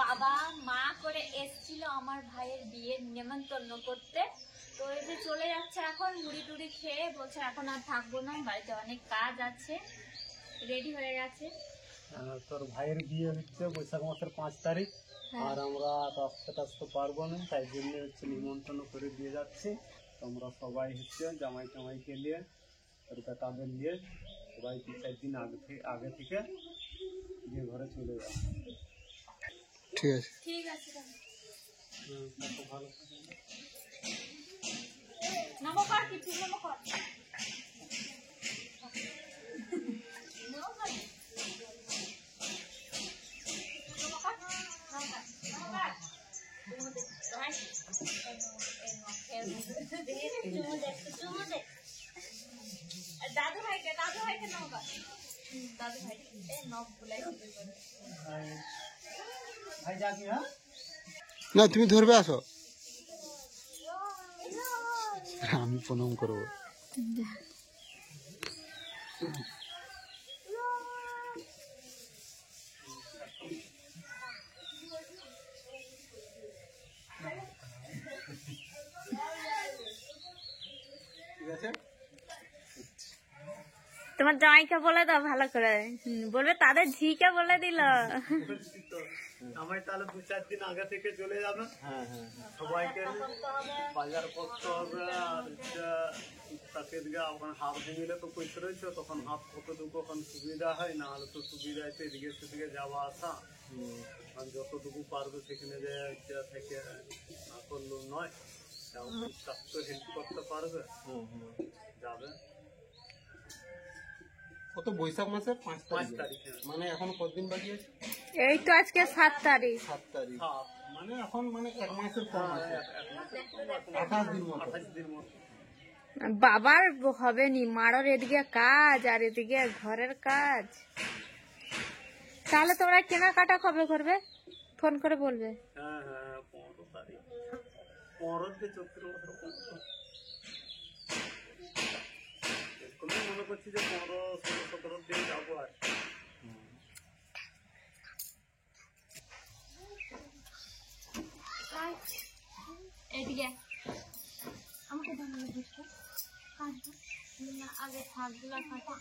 বাবা মা করে এসেছিল আমার ভাইয়ের বিয়ের নেমন্তন্ন করতে। তো এই যে চলে যাচ্ছে এখন, মুড়ি টুড়ি খেয়ে বলছে এখন আর থাকবো না, বাড়িতে অনেক কাজ আছে। রেডি হয়ে গেছে। তোর ভাইয়ের বিয়ে হচ্ছে বৈশাখ মাসের 5 তারিখ। আর আমরা আসতে পারবো না, তাই জন্য হচ্ছে নিমন্ত্রণ করে দিয়ে যাচ্ছি। তোমরা সবাই হচ্ছে জামাই টামাইকে নিয়ে তাদের নিয়ে সবাই 3-4 দিন আগে থেকে বিয়ে ঘরে চলে যাবে। ঠিক আছে, ঠিক আছে। ভালো নমস্কার, কিছু নমস্কার। দাদু ভাইকে নমস্কার। দাদু ভাই নখ বুলাই ভাই যাবি? হ্যাঁ না তুমি ধরবে, আসো, আমি প্রণাম করবো। ঠিক আছে। তোমার জামাইকে বলে দাও ভালো করে, বলবে তাদের ঝিকে বলে দিল। আমায় তাহলে 2-4 দিন আগে থেকে চলে যাবে। হ্যাঁ হ্যাঁ, সবাইকে বাজার করতে হবে। আর তাকে দিকে ওখানে হাফ দিলে তো পয়সা রয়েছে, তখন হাফ কতটুকু ওখানে সুবিধা হয়, না হলে তো সুবিধা আছে এদিকে সেদিকে যাওয়া আসা। আর যতটুকু পারবে সেখানে যে থেকে না করলেও নয়, স্বাস্থ্য হেল্প করতে পারবে, যাবে। কত বৈশাখ মাসের 5 তারিখ, মানে এখন কতদিন বাকি আছে? এই তো আজকে 7 তারিখ। 7 তারিখ, মানে এখন মানে 1 মাসের কম আছে, 28 দিন মতো। 28 দিন মতো। বাবার হবে নি, মারোর এদিকে কাজ আর এদিকে ঘরের কাজ। তাহলে তোমরা কেনাকাটা কবে করবে? ফোন করে বলবে। হ্যাঁ হ্যাঁ, 15 তারিখ, 15 থেকে 14 মনে করছি যে 15-16-17 দিন যাবো আর। এদিকে আমাকে আগে থাকগুলা কাটা।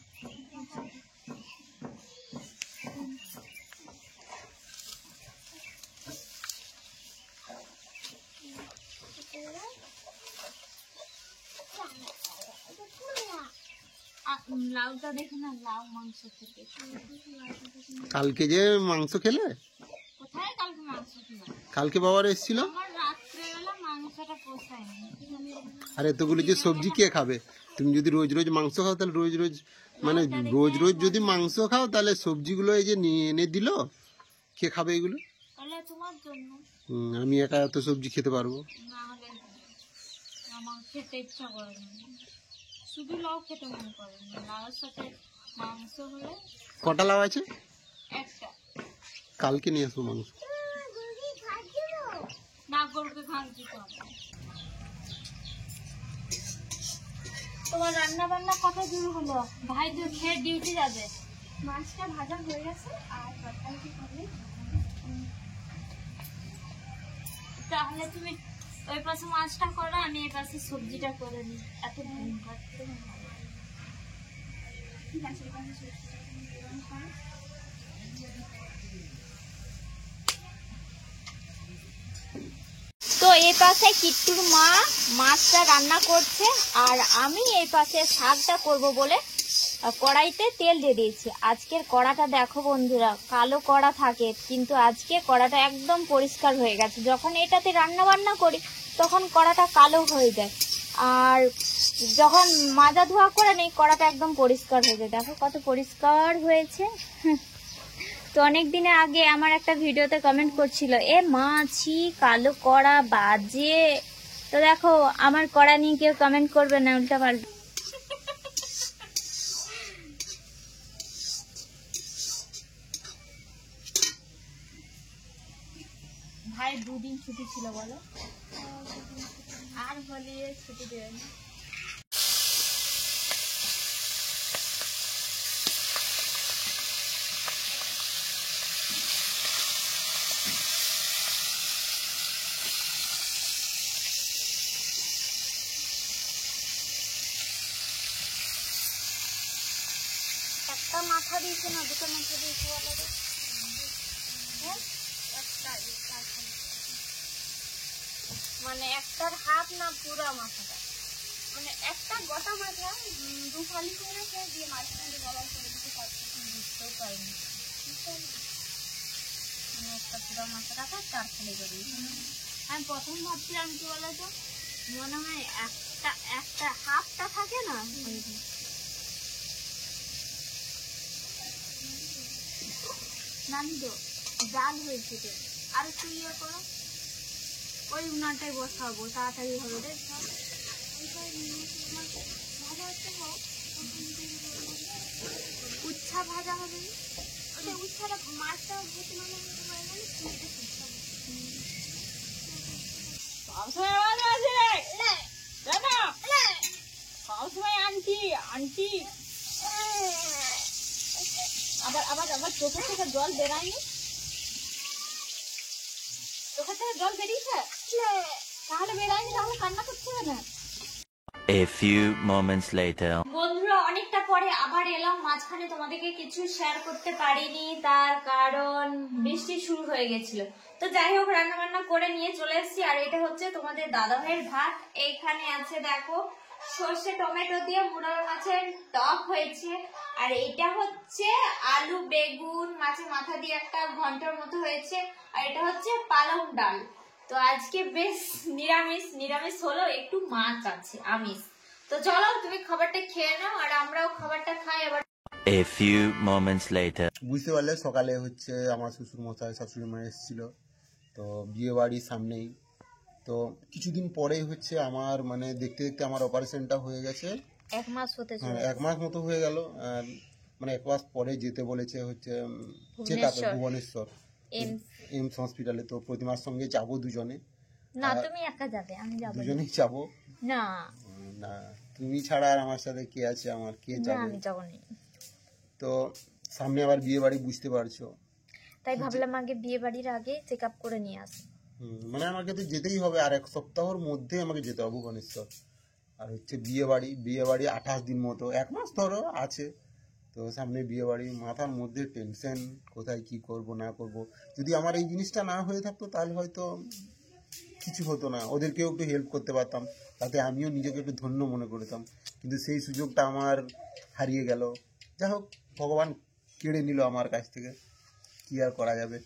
লাউটা দেখো না, লাউ মাংস থেকে। কালকে যে মাংস খেলে? কোথায় কালকে মাংস খেলাম? কালকে বাবার এসেছিল। আমার রাত্রেবেলা মাংসটা পোষায়নি। আর এতগুলো যে সবজি কে খাবে? তুমি যদি রোজ রোজ মাংস খাও তাহলে রোজ রোজ মানে রোজ রোজ যদি মাংস খাও তাহলে সবজিগুলো এই যে নিয়ে এনে দিল, কে খাবে এগুলো? তাহলে তোমার জন্য। আমি একা এত সবজি খেতে পারবো না হলে আমার খেতে ইচ্ছা করে না, শুধু লাউ খেতে মনে করে না। লাউর সাথে মাংস হলে। কটা লাউ আছে? একটা। কালকে নিয়ে আসবো মাংস। না গরুকে ঘাস দিতে হবে। তোমার রান্না বান্না কত দূর হলো? ভাই তো খেয়ে ডিউটি যাবে। মাছটা ভাজা হয়ে গেছে আর তরকারি হবে। তাহলে তুমি ওই পাশে মাছটা করো, আমি এই পাশে সবজিটা করে নিই। এত ঘুম পাচ্ছে। ঠিক আছে, তো এই পাশে কিট্টুর মা মাছটা রান্না করছে, আর আমি এই পাশে শাকটা করব বলে কড়াইতে তেল দিয়ে দিয়েছি। আজকের কড়াটা দেখো বন্ধুরা, কালো কড়া থাকে, কিন্তু আজকে কড়াটা একদম পরিষ্কার হয়ে গেছে। যখন এটাতে রান্না বান্না করি তখন কড়াটা কালো হয়ে যায়, আর যখন মাজা ধোয়া করে নেই কড়াটা একদম পরিষ্কার হয়ে যায়। দেখো কত পরিষ্কার হয়েছে। তো অনেক দিনের আগে আমার একটা ভিডিওতে কমেন্ট করছিল, এ মাছি কালো কড়া বাজে। তো দেখো আমার কড়া নিয়ে কেউ কমেন্ট করবে না উল্টা পাল্টা। ভাই 2 দিন ছুটি ছিল বলো, আর বলি ছুটি দেবেন। কটা মাথা দিয়েছে না, দুটো মাথা দিয়েছে বলো তো? হ্যাঁ? মানে একটার হাফ না পুরা মাথাটা, মানে একটা গোটা মাথা দু ফালি করে রেখে দিয়ে মাঝখানে বলা করে দিতে পারছি, বুঝতেও পারিনি। মানে একটা পুরা মাথাটাকে 4 ফালি করে দিয়েছে। আমি প্রথম ভাবছিলাম কি বলতো, মনে হয় একটা হাফটা থাকে না, নানি তো ডাল হয়েছে তো, আর একটু ইয়ে করো, ওই উনারটাই বসাবো, তাড়াতাড়ি হবে রে। উচ্ছা ভাজা হবে, উচ্ছাটা মাছটা আন্টি আবার আবার আবার চোখের থেকে জল বেরায়নি, চোখের থেকে জল বেরিয়েছে, তাহলে বেরায়নি, তাহলে কান্না করছে না। A few moments later. বন্ধুরা অনেকটা পরে আবার এলাম, মাঝখানে তোমাদেরকে কিছু শেয়ার করতে পারিনি, তার কারণ বৃষ্টি শুরু হয়ে গেছিল। তো যাই হোক, রান্না বান্না করে নিয়ে চলে এসেছি। আর এটা হচ্ছে তোমাদের দাদা ভাইয়ের ভাত। এইখানে আছে দেখো সর্ষে টমেটো দিয়ে মুরগ মাছের টক হয়েছে, আর এটা হচ্ছে আলু বেগুন মাছের মাথা দিয়ে একটা ঘন্টার মতো হয়েছে, আর এটা হচ্ছে পালং ডাল। তো আজকে বেশ নিরামিষ হলো, একটু মাছ আছে আমিষ। তো চলো তুমি খাবারটা খেয়ে নাও, আর আমরাও খাবারটা খাই। আবার A few moments later. বুঝতে পারলে সকালে হচ্ছে আমার শ্বশুর মশাই শাশুড়ি মা এসেছিল, তো বিয়ে বাড়ির সামনেই। তো কিছুদিন পরেই হচ্ছে আমার মানে দেখতে দেখতে আমার অপারেশনটা হয়ে গেছে। 1 মাস হতে চলে, হ্যাঁ 1 মাস মতো হয়ে গেল। আর মানে 1 মাস পরে যেতে বলেছে হচ্ছে চেক আপে ভুবনেশ্বর এমস হসপিটালে। তো প্রতিমার সঙ্গে যাবো দুজনে। না তুমি একা যাবে, আমি যাবো দুজনেই যাবো না। না তুমি ছাড়া আর আমার সাথে কে আছে, আমার কে যাবে? আমি যাবো না। তো সামনে আবার বিয়ে বাড়ি, বুঝতে পারছো, তাই ভাবলাম আগে বিয়ে বাড়ির আগে চেক আপ করে নিয়ে আসি। মানে আমাকে তো যেতেই হবে, আর 1 সপ্তাহের মধ্যে আমাকে যেতে হবে ভুবনেশ্বর। আর হচ্ছে বিয়ে বাড়ি 28 দিন মতো, 1 মাস ধরো আছে। তো সামনে বিয়ে বাড়ি, মাথার মধ্যে টেনশন, কোথায় কি করব না করব। যদি আমার এই জিনিসটা না হয়ে থাকতো তাহলে হয়তো কিছু হতো না, ওদেরকেও একটু হেল্প করতে পারতাম, তাতে আমিও নিজেকে একটু ধন্য মনে করতাম। কিন্তু সেই সুযোগটা আমার হারিয়ে গেল। যাই হোক, ভগবান কেড়ে নিল আমার কাছ থেকে, কি আর করা যাবে।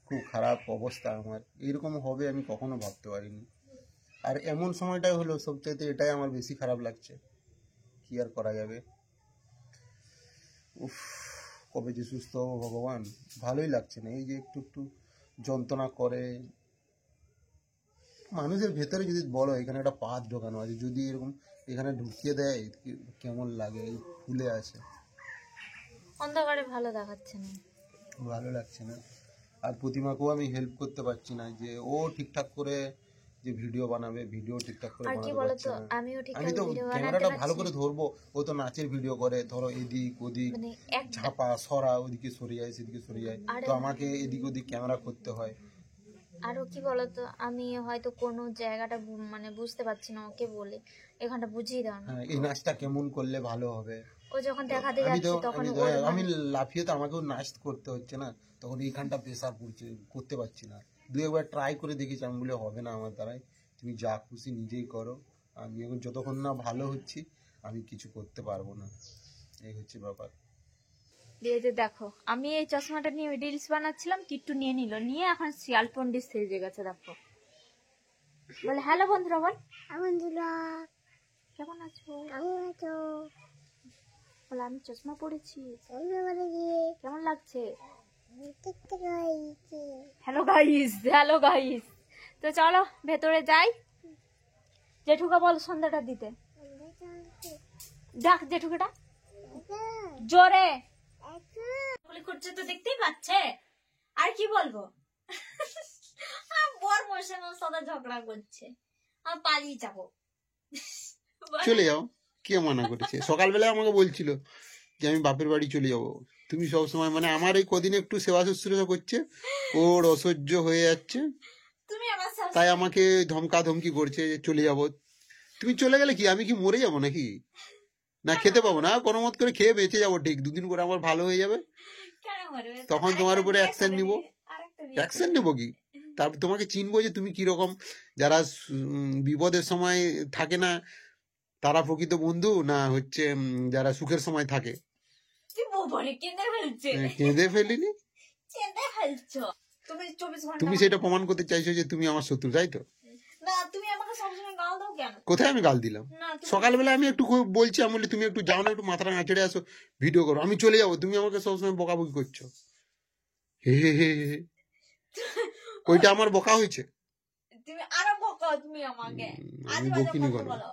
খুব খারাপ অবস্থা আমার, এরকম হবে আমি কখনো ভাবতে পারিনি। আর এমন সময়টাই হলো, সবচাইতে এটাই আমার বেশি খারাপ লাগছে। কি আর করা যাবে। উফ, কবে যে সুস্থ হবো ভগবান, ভালোই লাগছে না। এই যে একটু একটু যন্ত্রণা করে মানুষের ভেতরে। যদি বলো এখানে একটা পাত ঢোকানো আছে, যদি এরকম এখানে ঢুকিয়ে দেয় কেমন লাগে। এই ফুলে আছে, অন্ধকারে ভালো দেখাচ্ছে না, ভালো লাগছে না। আর প্রতিমাকেও আমি হেল্প করতে পারছি না, যে ও ঠিকঠাক করে যে ভিডিও বানাবে, ভিডিও ঠিকঠাক করে আর কি বানাতে বলতো, পারছে না। আমিও ঠিকঠাক আমি তো ভিডিও ক্যামেরাটা বানাতে ভালো পারছি করে ধরবো, ও তো নাচের ভিডিও করে, ধরো এদিক ওদিক মানে ঝাপা সরা, ওদিকে সরে যায় সেদিকে সরে যায়, তো আমাকে এদিক ওদিক ক্যামেরা করতে হয়। আরো কি বলতো, আমি হয়তো কোনো জায়গাটা মানে বুঝতে পারছি না, ওকে বলে এখানটা বুঝিয়ে দাও না, হ্যাঁ, এই নাচটা কেমন করলে ভালো হবে। ও যখন দেখাতে আমি তো যাচ্ছে তখন আমি লাফিয়ে তো আমাকেও নাচ করতে হচ্ছে না, তখন এইখানটা প্রেসার পড়ছে, করতে পারছি না। 2-1 ট্রাই করে দেখেছি, আমি বলে হবে না আমার দ্বারাই, তুমি যা খুশি নিজেই করো। আমি এখন যতক্ষণ না ভালো হচ্ছি আমি কিছু করতে পারবো না, এই হচ্ছে ব্যাপার। দিয়ে যে দেখো আমি এই চশমাটা নিয়ে রিলস বানাচ্ছিলাম, কিট্টু নিয়ে নিল, নিয়ে এখন শিয়াল পন্ডিত সেজে গেছে। দেখো বলে হ্যালো বন্ধুরা, বল বন্ধুরা কেমন আছো, বলে আমি চশমা পড়েছি, কেমন লাগছে, হ্যালো গাইস। তো চলো ভেতরে যাই, জেঠুকে বল সন্ধ্যাটা দিতে, ডাক জেঠুকেটা জোরে করছে, তো দেখতেই পাচ্ছে। আর কি বলবো, বর বসে আমার সাথে ঝগড়া করছে, আমি পালিয়ে যাবো। চলে যাও, কে মানা করেছে? সকালবেলা আমাকে বলছিল যে আমি বাপের বাড়ি চলে যাব। তুমি সবসময় মানে আমার এই কদিন একটু সেবা শুশ্রূষা করছে, ওর অসহ্য হয়ে যাচ্ছে, তুমি আমার তাই আমাকে ধমকা ধমকি করছে যে চলে যাব। তুমি চলে গেলে কি আমি কি মরে যাব নাকি? না খেতে পাবো না, কোনো মত করে খেয়ে বেঁচে যাবো, ঠিক 2 দিন করে আমার ভালো হয়ে যাবে, কেন মরবে? তখন তোমার উপরে বিয়ে অ্যাকশন করে নিব। নিয়ে, আরেকটা বিয়ে অ্যাকশন নেবো কি, তারপর তোমাকে চিনবো যে তুমি কিরকম, যারা বিপদের সময় থাকে না তারা প্রকৃত বন্ধু, না হচ্ছে যারা সুখের সময় থাকে। তুই বলে কেঁদে ফেলছে, কেঁদে ফেলিনি, কেঁদে ফেলছো। তুমি 24 ঘন্টা তুমি সেটা প্রমাণ করতে চাইছো যে তুমি আমার শত্রু, তাই তো? না, তুমি আমাকে সবসময় গাল দাও কেন? কোথায় আমি গাল দিলাম? না, তুমি সকালবেলা আমি একটু বলছি, আমি বলি তুমি একটু যাও না, একটু মাথাটা নাচড়ে আসো, ভিডিও করো, আমি চলে যাবো, তুমি আমাকে সবসময় বকাবকি করছো। হে হে হে হে হে। ওইটা আমার বকা হয়েছে? তুমি আরো বকাও তুমি আমাকে। আমি আজে বাজে বকিনি কথা কোনো। বলো।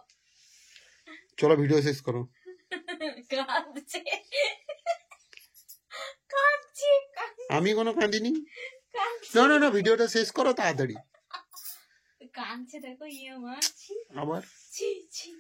চলো ভিডিও শেষ করো। কাঁদছে, কাঁদছে, আমি কোনো কাঁদিনি। কাঁদছে, না না না, ভিডিওটা শেষ করো তাড়াতাড়ি। কাঁদছে, দেখো ইয়ে মারছি। আবার ছি ছি।